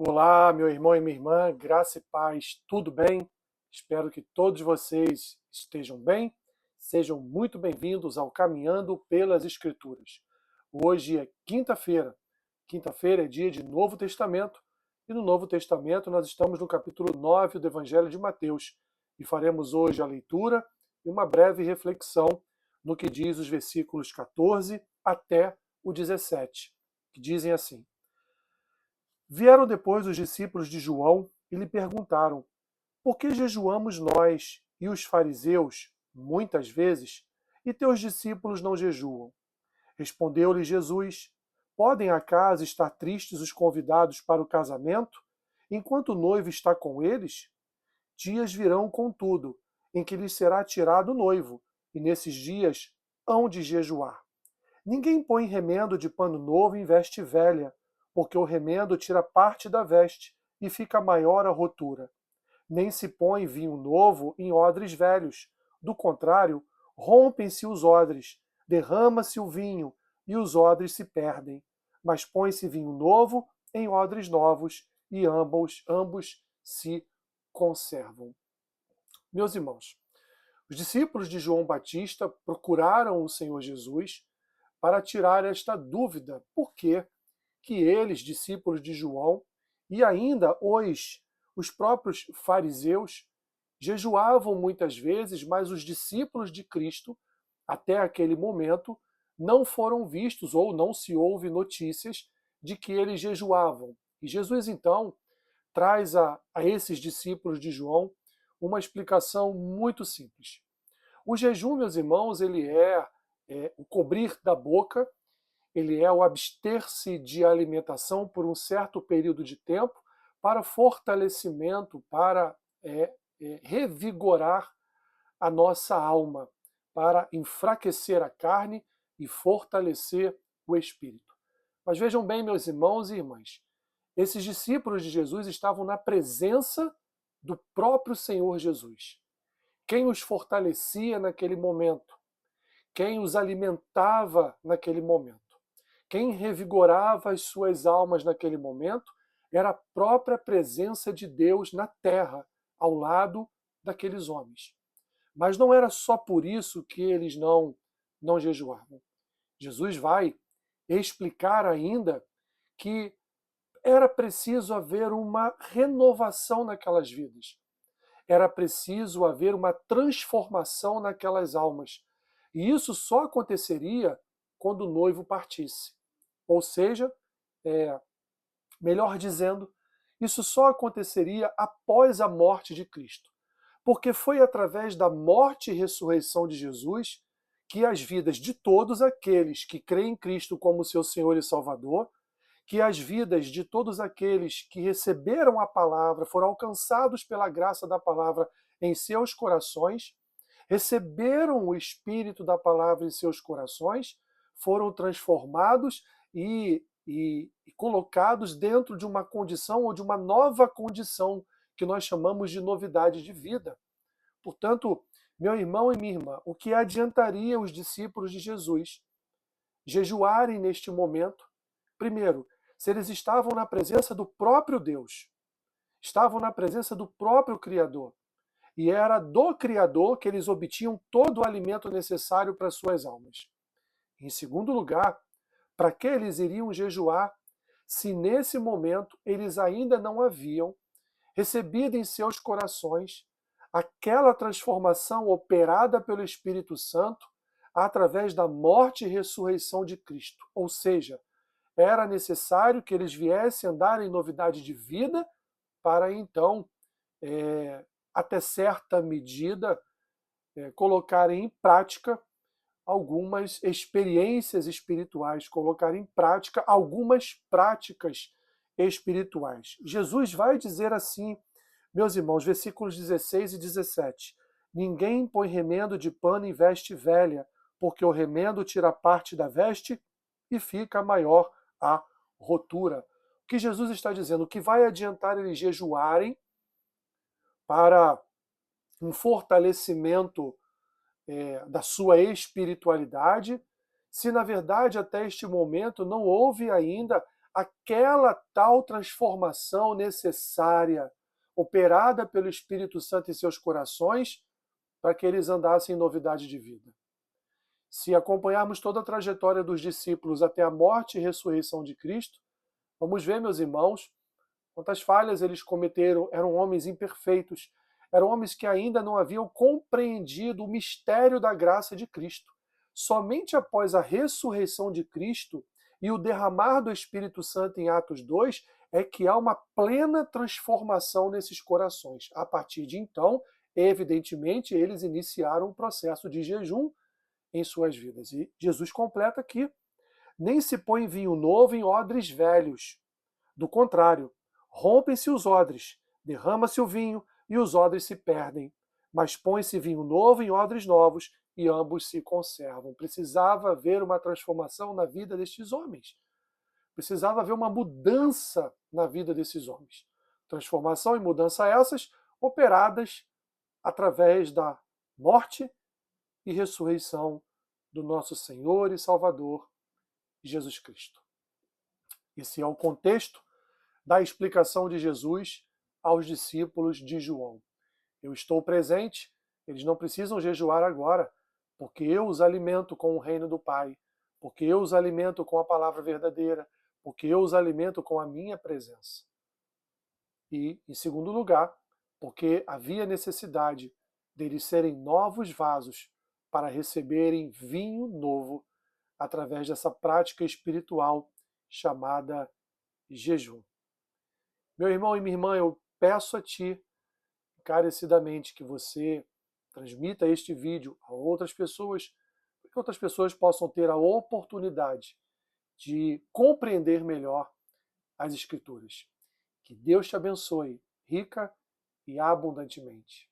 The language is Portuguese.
Olá, meu irmão e minha irmã, graça e paz, tudo bem? Espero que todos vocês estejam bem. Sejam muito bem-vindos ao Caminhando pelas Escrituras. Hoje é quinta-feira. Quinta-feira é dia de Novo Testamento e no Novo Testamento nós estamos no capítulo 9 do Evangelho de Mateus e faremos hoje a leitura e uma breve reflexão no que diz os versículos 14 até o 17, que dizem assim: Vieram depois os discípulos de João e lhe perguntaram: Por que jejuamos nós e os fariseus, muitas vezes, e teus discípulos não jejuam? Respondeu-lhe Jesus: Podem acaso estar tristes os convidados para o casamento, enquanto o noivo está com eles? Dias virão, contudo, em que lhes será tirado o noivo, e nesses dias hão de jejuar. Ninguém põe remendo de pano novo em veste velha, porque o remendo tira parte da veste e fica maior a rotura. Nem se põe vinho novo em odres velhos. Do contrário, rompem-se os odres, derrama-se o vinho e os odres se perdem. Mas põe-se vinho novo em odres novos e ambos se conservam. Meus irmãos, os discípulos de João Batista procuraram o Senhor Jesus para tirar esta dúvida. Por que que eles, discípulos de João, e ainda os próprios fariseus, jejuavam muitas vezes, mas os discípulos de Cristo, até aquele momento, não foram vistos ou não se houve notícias de que eles jejuavam. E Jesus, então, traz a esses discípulos de João uma explicação muito simples. O jejum, meus irmãos, ele é o cobrir da boca, ele é o abster-se de alimentação por um certo período de tempo para fortalecimento, para revigorar a nossa alma, para enfraquecer a carne e fortalecer o espírito. Mas vejam bem, meus irmãos e irmãs, esses discípulos de Jesus estavam na presença do próprio Senhor Jesus. Quem os fortalecia naquele momento? Quem os alimentava naquele momento? Quem revigorava as suas almas naquele momento era a própria presença de Deus na terra, ao lado daqueles homens. Mas não era só por isso que eles não jejuavam. Jesus vai explicar ainda que era preciso haver uma renovação naquelas vidas. Era preciso haver uma transformação naquelas almas. E isso só aconteceria quando o noivo partisse. Ou seja, melhor dizendo, isso só aconteceria após a morte de Cristo. Porque foi através da morte e ressurreição de Jesus que as vidas de todos aqueles que creem em Cristo como seu Senhor e Salvador, que as vidas de todos aqueles que receberam a palavra, foram alcançados pela graça da palavra em seus corações, receberam o Espírito da palavra em seus corações, foram transformados e colocados dentro de uma condição ou de uma nova condição que nós chamamos de novidade de vida. Portanto, meu irmão e minha irmã, o que adiantaria os discípulos de Jesus jejuarem neste momento? Primeiro, se eles estavam na presença do próprio Deus, estavam na presença do próprio Criador, e era do Criador que eles obtinham todo o alimento necessário para suas almas. Em segundo lugar, para que eles iriam jejuar se nesse momento eles ainda não haviam recebido em seus corações aquela transformação operada pelo Espírito Santo através da morte e ressurreição de Cristo? Ou seja, era necessário que eles viessem andar em novidade de vida para então, até certa medida, colocarem em prática algumas experiências espirituais, colocar em prática algumas práticas espirituais. Jesus vai dizer assim, meus irmãos, versículos 16 e 17: Ninguém põe remendo de pano em veste velha, porque o remendo tira parte da veste e fica maior a rotura. O que Jesus está dizendo? O que vai adiantar eles jejuarem para um fortalecimento da sua espiritualidade, se na verdade até este momento não houve ainda aquela tal transformação necessária, operada pelo Espírito Santo em seus corações, para que eles andassem em novidade de vida. Se acompanharmos toda a trajetória dos discípulos até a morte e ressurreição de Cristo, vamos ver, meus irmãos, quantas falhas eles cometeram. Eram homens imperfeitos, eram homens que ainda não haviam compreendido o mistério da graça de Cristo. Somente após a ressurreição de Cristo e o derramar do Espírito Santo em Atos 2 é que há uma plena transformação nesses corações. A partir de então, evidentemente, eles iniciaram um processo de jejum em suas vidas. E Jesus completa aqui: nem se põe vinho novo em odres velhos. Do contrário, rompem-se os odres, derrama-se o vinho e os odres se perdem. Mas põe-se vinho novo em odres novos e ambos se conservam. Precisava haver uma transformação na vida destes homens. Precisava haver uma mudança na vida desses homens. Transformação e mudança essas operadas através da morte e ressurreição do nosso Senhor e Salvador, Jesus Cristo. Esse é o contexto da explicação de Jesus aos discípulos de João. Eu estou presente, eles não precisam jejuar agora, porque eu os alimento com o reino do Pai, porque eu os alimento com a palavra verdadeira, porque eu os alimento com a minha presença. E, em segundo lugar, porque havia necessidade deles serem novos vasos para receberem vinho novo através dessa prática espiritual chamada jejum. Meu irmão e minha irmã, eu peço a ti encarecidamente que você transmita este vídeo a outras pessoas, para que outras pessoas possam ter a oportunidade de compreender melhor as Escrituras. Que Deus te abençoe rica e abundantemente.